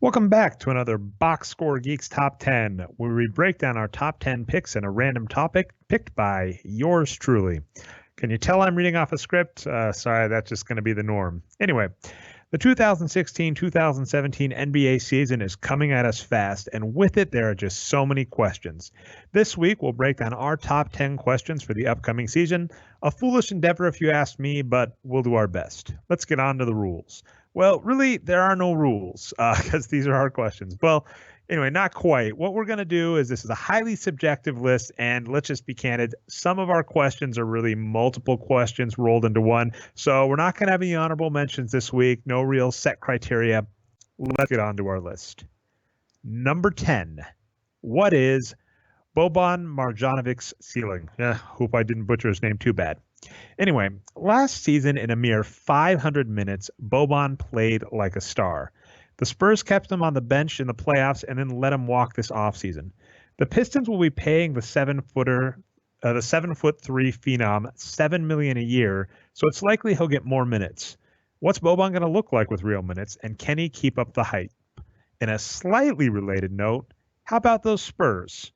Welcome back to another Boxscore Geeks Top 10, where we break down our top 10 picks in a random topic picked by yours truly. Can you tell I'm reading off a script? Sorry, that's just going to be the norm. Anyway, the 2016-2017 NBA season is coming at us fast, and with it, there are just so many questions. This week, we'll break down our top 10 questions for the upcoming season. A foolish endeavor if you ask me, but we'll do our best. Let's get on to the rules. Well, really, there are no rules because these are our questions. Well, anyway, not quite. What we're going to do is this is a highly subjective list, and let's just be candid. Some of our questions are really multiple questions rolled into one. So we're not going to have any honorable mentions this week. No real set criteria. Let's get on to our list. Number 10. What is Boban Marjanovic's ceiling? Hope I didn't butcher his name too bad. Anyway, last season in a mere 500 minutes, Boban played like a star. The Spurs kept him on the bench in the playoffs and then let him walk this offseason. The Pistons will be paying the 7-3 phenom $7 million a year, so it's likely he'll get more minutes. What's Boban going to look like with real minutes, and can he keep up the hype? In a slightly related note, how about those Spurs?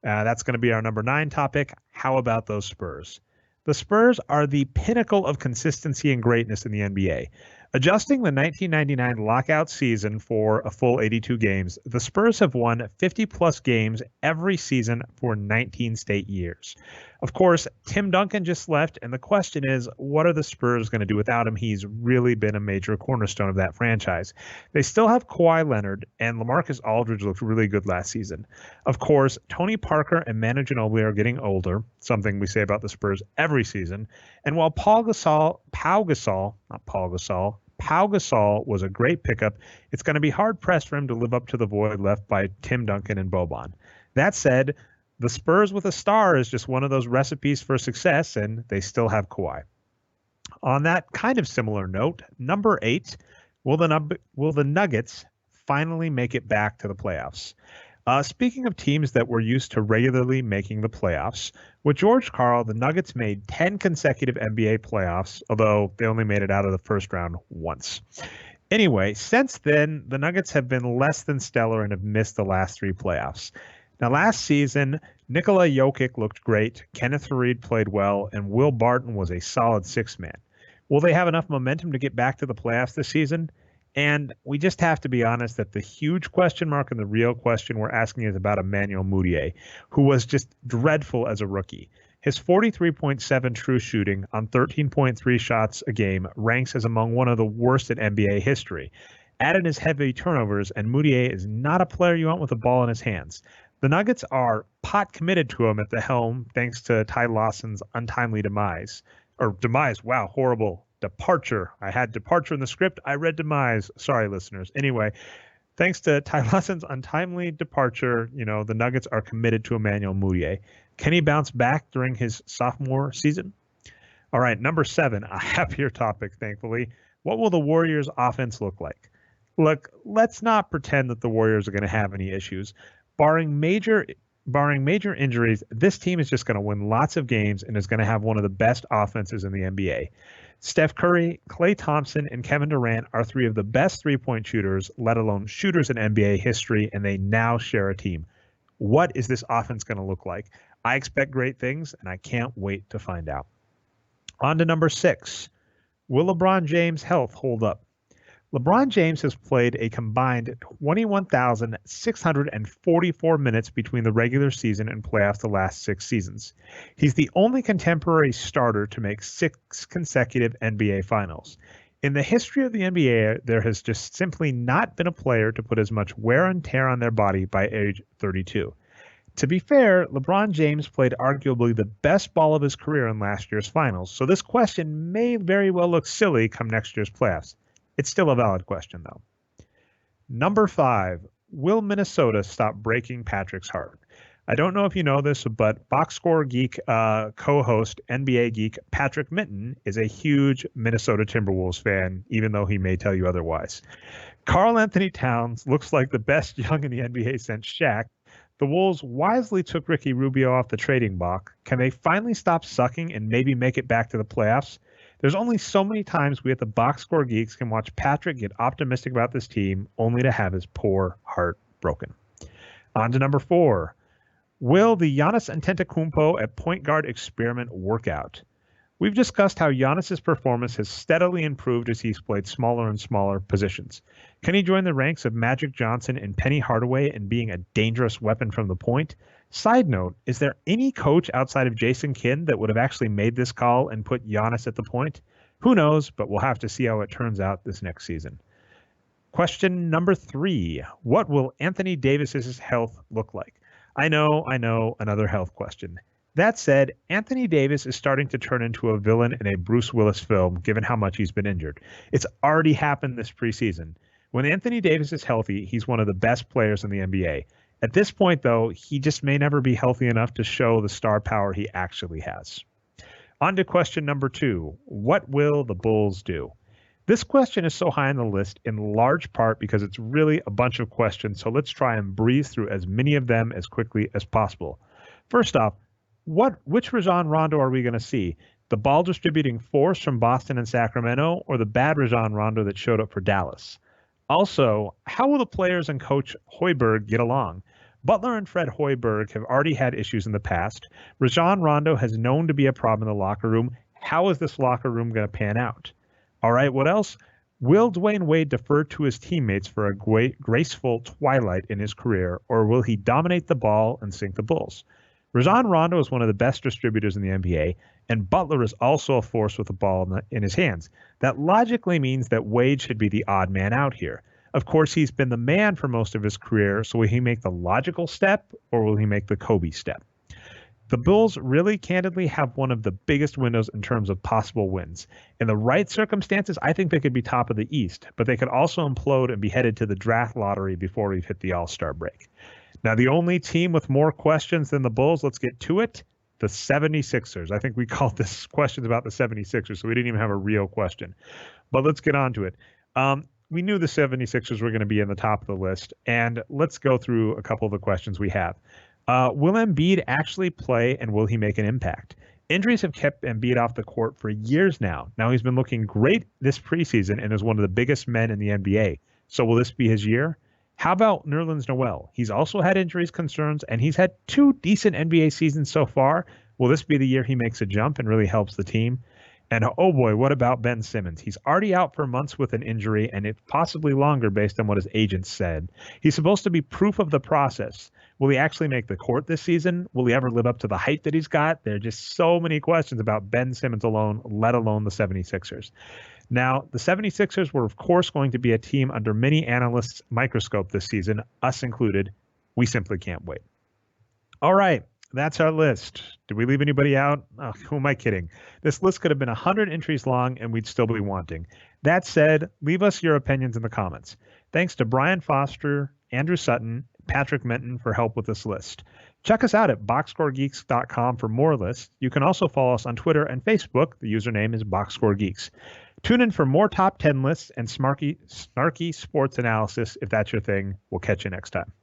That's going to be our number 9 topic. How about those Spurs? The Spurs are the pinnacle of consistency and greatness in the NBA. Adjusting the 1999 lockout season for a full 82 games, the Spurs have won 50-plus games every season for 19 straight years. Of course, Tim Duncan just left, and the question is, what are the Spurs going to do without him? He's really been a major cornerstone of that franchise. They still have Kawhi Leonard, and LaMarcus Aldridge looked really good last season. Of course, Tony Parker and Manu Ginobili are getting older, something we say about the Spurs every season. And while Pau Gasol was a great pickup, it's going to be hard-pressed for him to live up to the void left by Tim Duncan and Boban. That said, the Spurs with a star is just one of those recipes for success, and they still have Kawhi. On that kind of similar note, number 8, will the Nuggets finally make it back to the playoffs? Speaking of teams that were used to regularly making the playoffs, with George Karl, the Nuggets made 10 consecutive NBA playoffs, although they only made it out of the first round once. Anyway, since then, the Nuggets have been less than stellar and have missed the last 3 playoffs. Now, last season, Nikola Jokic looked great, Kenneth Faried played well, and Will Barton was a solid 6-man. Will they have enough momentum to get back to the playoffs this season? And we just have to be honest that the huge question mark and the real question we're asking is about Emmanuel Mudiay, who was just dreadful as a rookie. His 43.7 true shooting on 13.3 shots a game ranks as among one of the worst in NBA history. Add in his heavy turnovers, and Mudiay is not a player you want with the ball in his hands. The Nuggets are pot committed to him at the helm thanks to Ty Lawson's untimely demise. Wow, horrible. Departure. I had departure in the script. I read demise. Sorry, listeners. Anyway, thanks to Ty Lawson's untimely departure, the Nuggets are committed to Emmanuel Mudiay. Can he bounce back during his sophomore season? All right, number 7, a happier topic, thankfully. What will the Warriors' offense look like? Look, let's not pretend that the Warriors are going to have any issues. Barring major injuries, this team is just going to win lots of games and is going to have one of the best offenses in the NBA. Steph Curry, Klay Thompson, and Kevin Durant are 3 of the best three-point shooters, let alone shooters in NBA history, and they now share a team. What is this offense going to look like? I expect great things, and I can't wait to find out. On to number 6. Will LeBron James' health hold up? LeBron James has played a combined 21,644 minutes between the regular season and playoffs the last 6 seasons. He's the only contemporary starter to make 6 consecutive NBA finals. In the history of the NBA, there has just simply not been a player to put as much wear and tear on their body by age 32. To be fair, LeBron James played arguably the best ball of his career in last year's finals, so this question may very well look silly come next year's playoffs. It's still a valid question, though. Number 5, will Minnesota stop breaking Patrick's heart? I don't know if you know this, but Boxscore Geek co-host NBA Geek Patrick Mitten is a huge Minnesota Timberwolves fan, even though he may tell you otherwise. Karl Anthony Towns looks like the best young in the NBA since Shaq. The Wolves wisely took Ricky Rubio off the trading block. Can they finally stop sucking and maybe make it back to the playoffs? There's only so many times we at the Box Score Geeks can watch Patrick get optimistic about this team only to have his poor heart broken. On to number 4. Will the Giannis Antetokounmpo at point guard experiment work out? We've discussed how Giannis's performance has steadily improved as he's played smaller and smaller positions. Can he join the ranks of Magic Johnson and Penny Hardaway in being a dangerous weapon from the point? Side note, is there any coach outside of Jason Kidd that would have actually made this call and put Giannis at the point? Who knows, but we'll have to see how it turns out this next season. Question number 3. What will Anthony Davis's health look like? I know, another health question. That said, Anthony Davis is starting to turn into a villain in a Bruce Willis film, given how much he's been injured. It's already happened this preseason. When Anthony Davis is healthy, he's one of the best players in the NBA. At this point, though, he just may never be healthy enough to show the star power he actually has. On to question number 2. What will the Bulls do? This question is so high on the list in large part because it's really a bunch of questions, so let's try and breeze through as many of them as quickly as possible. First off, which Rajon Rondo are we going to see? The ball distributing force from Boston and Sacramento, or the bad Rajon Rondo that showed up for Dallas? Also, how will the players and coach Hoiberg get along? Butler and Fred Hoiberg have already had issues in the past. Rajon Rondo has known to be a problem in the locker room. How is this locker room going to pan out? All right, what else? Will Dwayne Wade defer to his teammates for a graceful twilight in his career, or will he dominate the ball and sink the Bulls? Rajon Rondo is one of the best distributors in the NBA, and Butler is also a force with the ball in his hands. That logically means that Wade should be the odd man out here. Of course, he's been the man for most of his career, so will he make the logical step, or will he make the Kobe step? The Bulls really candidly have one of the biggest windows in terms of possible wins. In the right circumstances, I think they could be top of the East, but they could also implode and be headed to the draft lottery before we've hit the All-Star break. Now, the only team with more questions than the Bulls, let's get to it, the 76ers. I think we called this questions about the 76ers, so we didn't even have a real question. But let's get on to it. We knew the 76ers were going to be in the top of the list, and let's go through a couple of the questions we have. Will Embiid actually play, and will he make an impact? Injuries have kept Embiid off the court for years now. Now he's been looking great this preseason and is one of the biggest men in the NBA. So will this be his year? How about Nerlens Noel? He's also had injuries concerns, and he's had 2 decent NBA seasons so far. Will this be the year he makes a jump and really helps the team? And oh boy, what about Ben Simmons? He's already out for months with an injury, and it's possibly longer based on what his agents said. He's supposed to be proof of the process. Will he actually make the court this season? Will he ever live up to the hype that he's got? There are just so many questions about Ben Simmons alone, let alone the 76ers. Now, the 76ers were, of course, going to be a team under many analysts' microscope this season, us included. We simply can't wait. All right, that's our list. Did we leave anybody out? Oh, who am I kidding? This list could have been 100 entries long, and we'd still be wanting. That said, leave us your opinions in the comments. Thanks to Brian Foster, Andrew Sutton, Patrick Menton for help with this list. Check us out at boxscoregeeks.com for more lists. You can also follow us on Twitter and Facebook. The username is BoxscoreGeeks. Tune in for more top 10 lists and snarky sports analysis if that's your thing. We'll catch you next time.